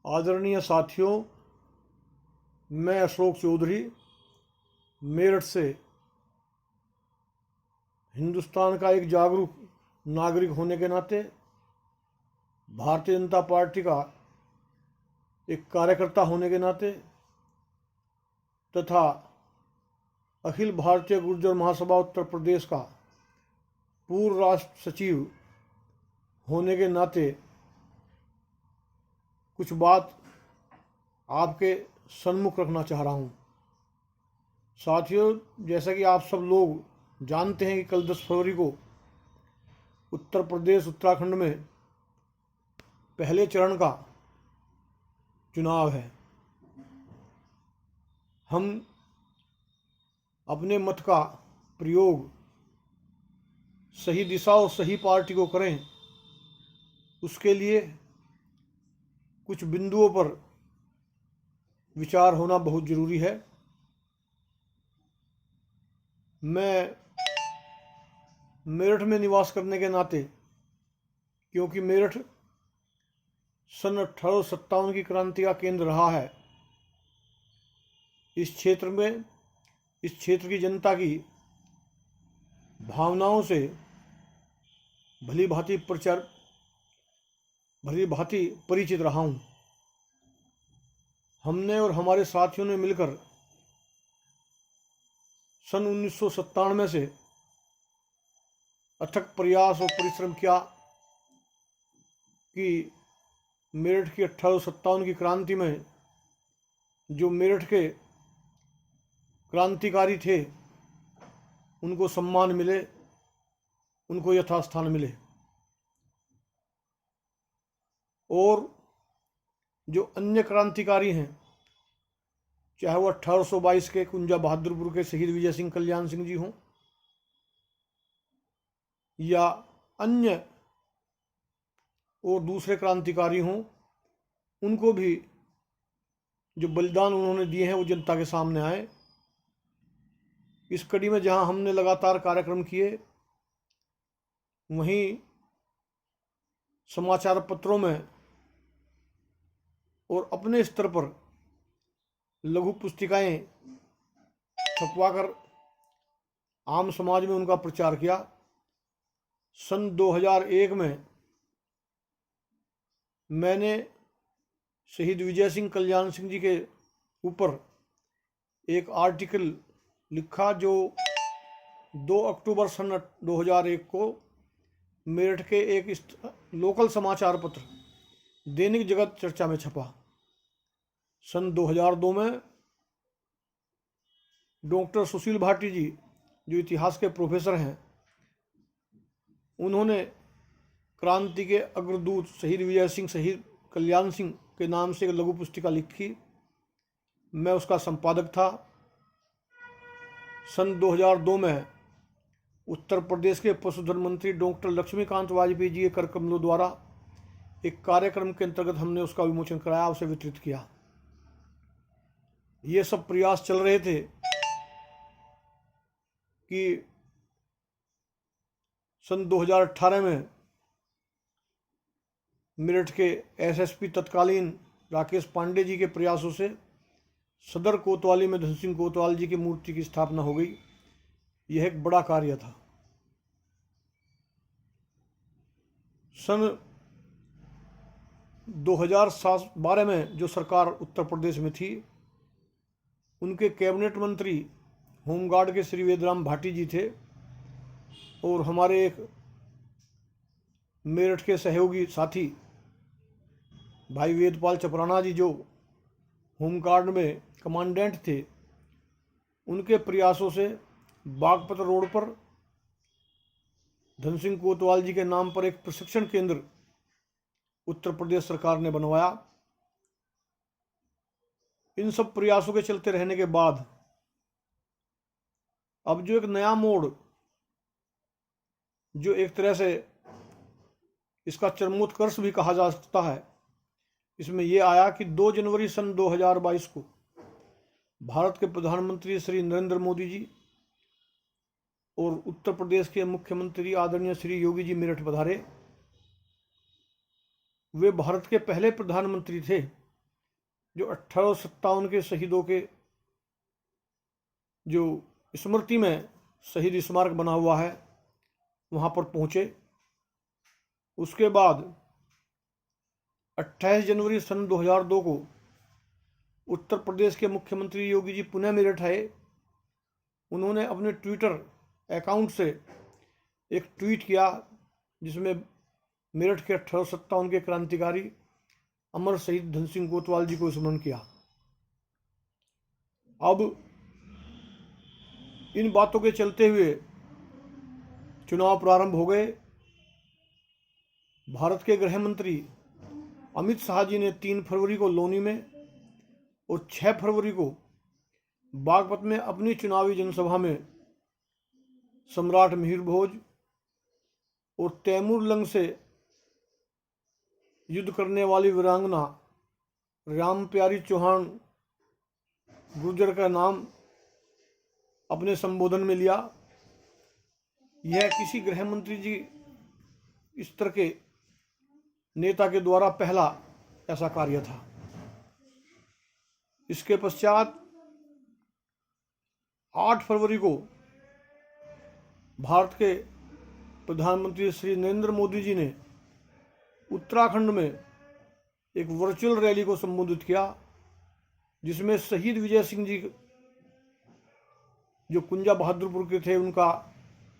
आदरणीय साथियों, मैं अशोक चौधरी मेरठ से हिंदुस्तान का एक जागरूक नागरिक होने के नाते भारतीय जनता पार्टी का एक कार्यकर्ता होने के नाते तथा अखिल भारतीय गुर्जर महासभा उत्तर प्रदेश का पूर्व राष्ट्र सचिव होने के नाते कुछ बात आपके सन्मुख रखना चाह रहा हूँ। साथियों, जैसा कि आप सब लोग जानते हैं कि कल 10 फरवरी को उत्तर प्रदेश उत्तराखंड में पहले चरण का चुनाव है। हम अपने मत का प्रयोग सही दिशा और सही पार्टी को करें, उसके लिए कुछ बिंदुओं पर विचार होना बहुत ज़रूरी है। मैं मेरठ में निवास करने के नाते, क्योंकि मेरठ सन 1857 की क्रांति का केंद्र रहा है, इस क्षेत्र की जनता की भावनाओं से भली भांति परिचित रहा हूँ। हमने और हमारे साथियों ने मिलकर सन 1997 से अथक प्रयास और परिश्रम किया कि मेरठ की 1857 की क्रांति में जो मेरठ के क्रांतिकारी थे उनको सम्मान मिले, उनको यथास्थान मिले, और जो अन्य क्रांतिकारी हैं, चाहे वो 1822 के कुंजा बहादुरपुर के शहीद विजय सिंह कल्याण सिंह जी हों या अन्य और दूसरे क्रांतिकारी हों, उनको भी जो बलिदान उन्होंने दिए हैं वो जनता के सामने आए। इस कड़ी में जहां हमने लगातार कार्यक्रम किए, वहीं समाचार पत्रों में और अपने स्तर पर लघु पुस्तिकाएं छपवाकर आम समाज में उनका प्रचार किया। सन 2001 में मैंने शहीद विजय सिंह कल्याण सिंह जी के ऊपर एक आर्टिकल लिखा जो 2 अक्टूबर सन 2001 को मेरठ के एक लोकल समाचार पत्र दैनिक जगत चर्चा में छपा। सन 2002 में डॉक्टर सुशील भाटी जी, जो इतिहास के प्रोफेसर हैं, उन्होंने क्रांति के अग्रदूत शहीद विजय सिंह, शहीद कल्याण सिंह के नाम से एक लघु पुस्तिका लिखी। मैं उसका संपादक था। सन 2002 में उत्तर प्रदेश के पशुधन मंत्री डॉक्टर लक्ष्मीकांत वाजपेयी जी के कर कमलों द्वारा एक कार्यक्रम के अंतर्गत हमने उसका विमोचन कराया, उसे वितरित किया। ये सब प्रयास चल रहे थे कि सन 2018 में मेरठ के एसएसपी तत्कालीन राकेश पांडे जी के प्रयासों से सदर कोतवाली में धन सिंह कोतवाल जी की मूर्ति की स्थापना हो गई। यह एक बड़ा कार्य था। सन 2012 में जो सरकार उत्तर प्रदेश में थी, उनके कैबिनेट मंत्री होमगार्ड के श्री वेदराम भाटी जी थे, और हमारे एक मेरठ के सहयोगी साथी भाई वेदपाल चपराना जी, जो होमगार्ड में कमांडेंट थे, उनके प्रयासों से बागपत रोड पर धन सिंह कोतवाल जी के नाम पर एक प्रशिक्षण केंद्र उत्तर प्रदेश सरकार ने बनवाया। इन सब प्रयासों के चलते रहने के बाद अब जो एक नया मोड़, जो एक तरह से इसका चरमोत्कर्ष भी कहा जा सकता है, इसमें यह आया कि 2 जनवरी सन 2022 को भारत के प्रधानमंत्री श्री नरेंद्र मोदी जी और उत्तर प्रदेश के मुख्यमंत्री आदरणीय श्री योगी जी मेरठ पधारे। वे भारत के पहले प्रधानमंत्री थे जो 1857 के शहीदों के जो स्मृति में शहीद स्मारक बना हुआ है वहाँ पर पहुँचे। उसके बाद 28 जनवरी सन 2002 को उत्तर प्रदेश के मुख्यमंत्री योगी जी पुनः मेरठ आए। उन्होंने अपने ट्विटर अकाउंट से एक ट्वीट किया जिसमें मेरठ के 1857 के क्रांतिकारी अमर शहीद धन सिंह कोतवाल जी को स्मरण किया। अब इन बातों के चलते हुए चुनाव प्रारंभ हो गए। भारत के गृह मंत्री अमित शाह जी ने 3 फरवरी को लोनी में और 6 फरवरी को बागपत में अपनी चुनावी जनसभा में सम्राट मिहिर भोज और तैमूर लंग से युद्ध करने वाली वीरांगना राम प्यारी चौहान गुर्जर का नाम अपने संबोधन में लिया। यह किसी गृह मंत्री जी इस तरह के नेता के द्वारा पहला ऐसा कार्य था। इसके पश्चात 8 फरवरी को भारत के प्रधानमंत्री श्री नरेंद्र मोदी जी ने उत्तराखंड में एक वर्चुअल रैली को संबोधित किया जिसमें शहीद विजय सिंह जी जो कुंजा बहादुरपुर के थे उनका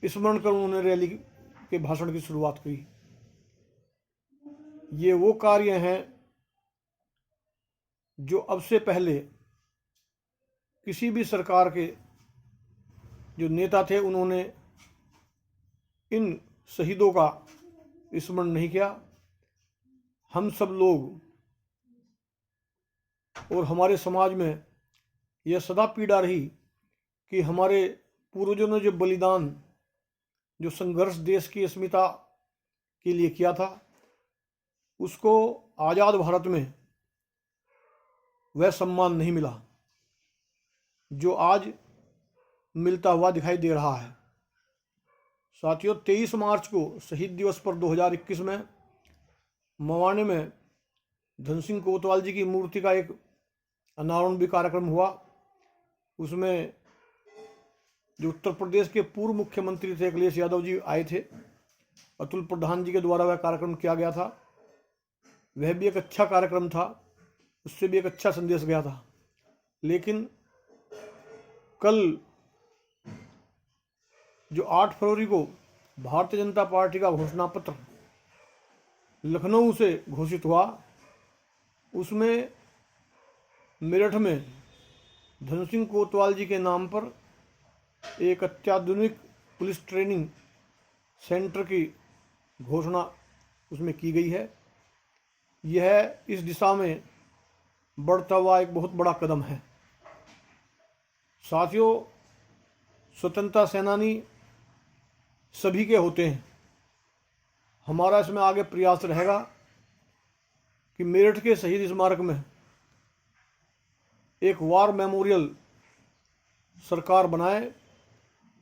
स्मरण कर उन्होंने रैली के भाषण की शुरुआत की। ये वो कार्य हैं जो अब से पहले किसी भी सरकार के जो नेता थे उन्होंने इन शहीदों का स्मरण नहीं किया। हम सब लोग और हमारे समाज में यह सदा पीड़ा रही कि हमारे पूर्वजों ने जो बलिदान जो संघर्ष देश की अस्मिता के लिए किया था उसको आज़ाद भारत में वह सम्मान नहीं मिला जो आज मिलता हुआ दिखाई दे रहा है। साथियों, 23 मार्च को शहीद दिवस पर 2021 में मवाने में धन सिंह कोतवाल जी की मूर्ति का एक अनावरण भी कार्यक्रम हुआ। उसमें जो उत्तर प्रदेश के पूर्व मुख्यमंत्री थे अखिलेश यादव जी आए थे। अतुल प्रधान जी के द्वारा वह कार्यक्रम किया गया था। वह भी एक अच्छा कार्यक्रम था, उससे भी एक अच्छा संदेश गया था। लेकिन कल जो 8 फरवरी को भारतीय जनता पार्टी का घोषणा पत्र लखनऊ से घोषित हुआ, उसमें मेरठ में धन सिंह कोतवाल जी के नाम पर एक अत्याधुनिक पुलिस ट्रेनिंग सेंटर की घोषणा उसमें की गई है। यह इस दिशा में बढ़ता हुआ एक बहुत बड़ा कदम है। साथियों, स्वतंत्रता सेनानी सभी के होते हैं। हमारा इसमें आगे प्रयास रहेगा कि मेरठ के शहीद स्मारक में एक वार मेमोरियल सरकार बनाए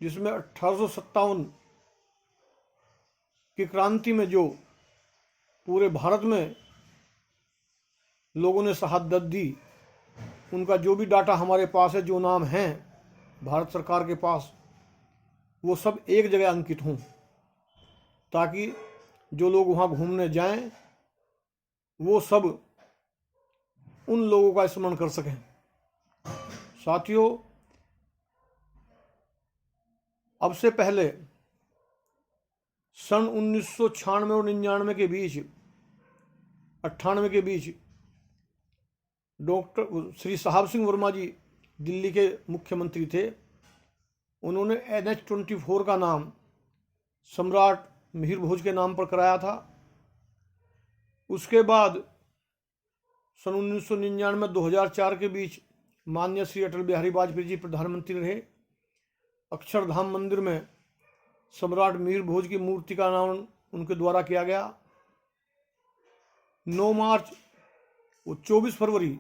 जिसमें 1857 की क्रांति में जो पूरे भारत में लोगों ने शहादत दी उनका जो भी डाटा हमारे पास है, जो नाम हैं भारत सरकार के पास, वो सब एक जगह अंकित हों ताकि जो लोग वहाँ घूमने जाएं वो सब उन लोगों का स्मरण कर सकें। साथियों, अब से पहले सन 1996 और 99 के बीच 98 के बीच डॉक्टर श्री साहब सिंह वर्मा जी दिल्ली के मुख्यमंत्री थे। उन्होंने NH-24 का नाम सम्राट मिहिर भोज के नाम पर कराया था। उसके बाद सन 1999-2004 के बीच माननीय श्री अटल बिहारी वाजपेयी जी प्रधानमंत्री रहे। अक्षरधाम मंदिर में सम्राट मिहिर भोज की मूर्ति का अनावरण उनके द्वारा किया गया। 9 मार्च और 24 फरवरी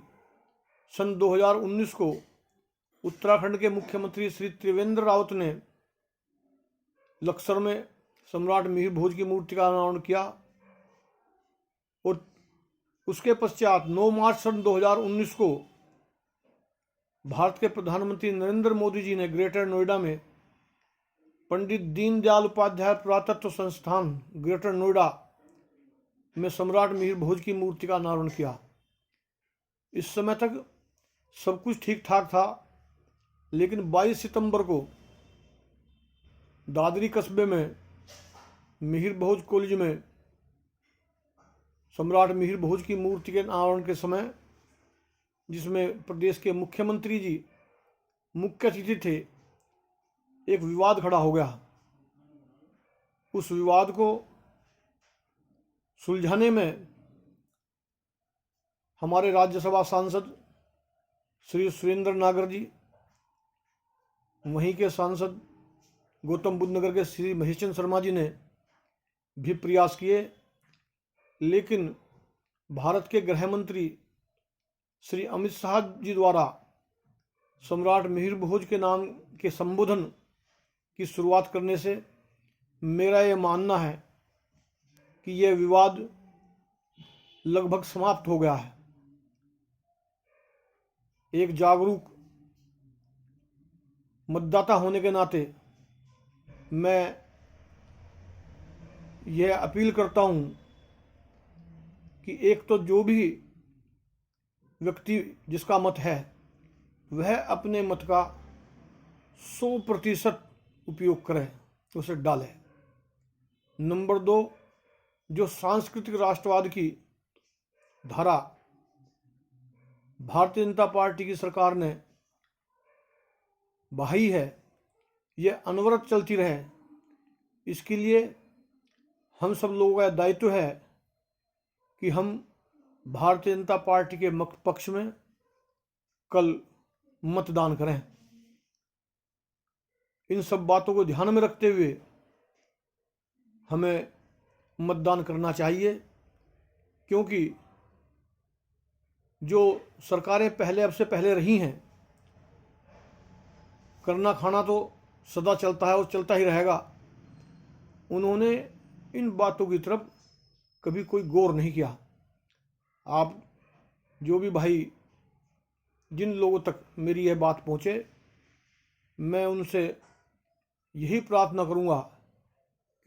सन 2019 को उत्तराखंड के मुख्यमंत्री श्री त्रिवेंद्र रावत ने लक्सर में सम्राट मिहिर भोज की मूर्ति का अनावरण किया और उसके पश्चात 9 मार्च सन 2019 को भारत के प्रधानमंत्री नरेंद्र मोदी जी ने ग्रेटर नोएडा में पंडित दीनदयाल उपाध्याय पुरातत्व संस्थान ग्रेटर नोएडा में सम्राट मिहिर भोज की मूर्ति का अनावरण किया। इस समय तक सब कुछ ठीक ठाक था, लेकिन 22 सितंबर को दादरी कस्बे में मिहिर भोज कॉलेज में सम्राट मिहिर भोज की मूर्ति के अनावरण के समय, जिसमें प्रदेश के मुख्यमंत्री जी मुख्य अतिथि थे, एक विवाद खड़ा हो गया। उस विवाद को सुलझाने में हमारे राज्यसभा सांसद श्री सुरेंद्र नागर जी, वहीं के सांसद गौतम बुद्ध नगर के श्री महेशचंद्र शर्मा जी ने भी प्रयास किए, लेकिन भारत के गृह मंत्री श्री अमित शाह जी द्वारा सम्राट मिहिर भोज के नाम के संबोधन की शुरुआत करने से मेरा ये मानना है कि यह विवाद लगभग समाप्त हो गया है। एक जागरूक मतदाता होने के नाते मैं यह अपील करता हूं कि एक तो जो भी व्यक्ति जिसका मत है वह अपने मत का 100% उपयोग करे, उसे डाले। नंबर 2, जो सांस्कृतिक राष्ट्रवाद की धारा भारतीय जनता पार्टी की सरकार ने बहाई है, यह अनवरत चलती रहे। इसके लिए हम सब लोगों का दायित्व है कि हम भारतीय जनता पार्टी के पक्ष में कल मतदान करें। इन सब बातों को ध्यान में रखते हुए हमें मतदान करना चाहिए, क्योंकि जो सरकारें पहले अब से पहले रही हैं, करना खाना तो सदा चलता है और चलता ही रहेगा। उन्होंने इन बातों की तरफ कभी कोई गौर नहीं किया। आप जो भी भाई, जिन लोगों तक मेरी यह बात पहुँचे, मैं उनसे यही प्रार्थना करूँगा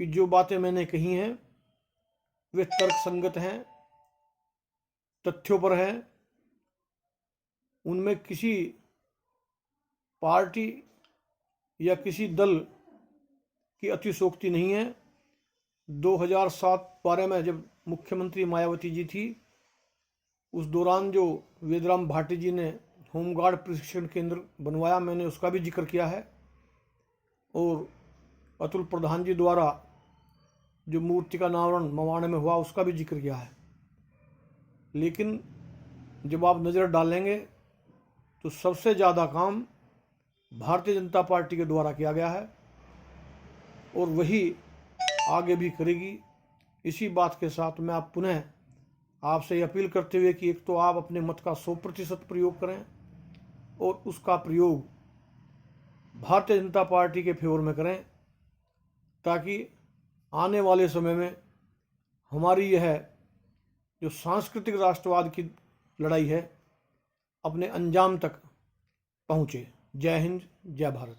कि जो बातें मैंने कही हैं वे तर्क संगत हैं, तथ्यों पर हैं, उनमें किसी पार्टी या किसी दल की अतिशयोक्ति नहीं है। 2007-12 में जब मुख्यमंत्री मायावती जी थी, उस दौरान जो वेदराम भाटी जी ने होमगार्ड प्रशिक्षण केंद्र बनवाया, मैंने उसका भी जिक्र किया है, और अतुल प्रधान जी द्वारा जो मूर्ति का अनावरण मवाणे में हुआ उसका भी जिक्र किया है। लेकिन जब आप नज़र डालेंगे तो सबसे ज़्यादा काम भारतीय जनता पार्टी के द्वारा किया गया है और वही आगे भी करेगी। इसी बात के साथ मैं आप पुनः आपसे अपील करते हुए कि एक तो आप अपने मत का 100% प्रयोग करें और उसका प्रयोग भारतीय जनता पार्टी के फेवर में करें, ताकि आने वाले समय में हमारी यह जो सांस्कृतिक राष्ट्रवाद की लड़ाई है अपने अंजाम तक पहुँचे। जय हिंद, जय भारत।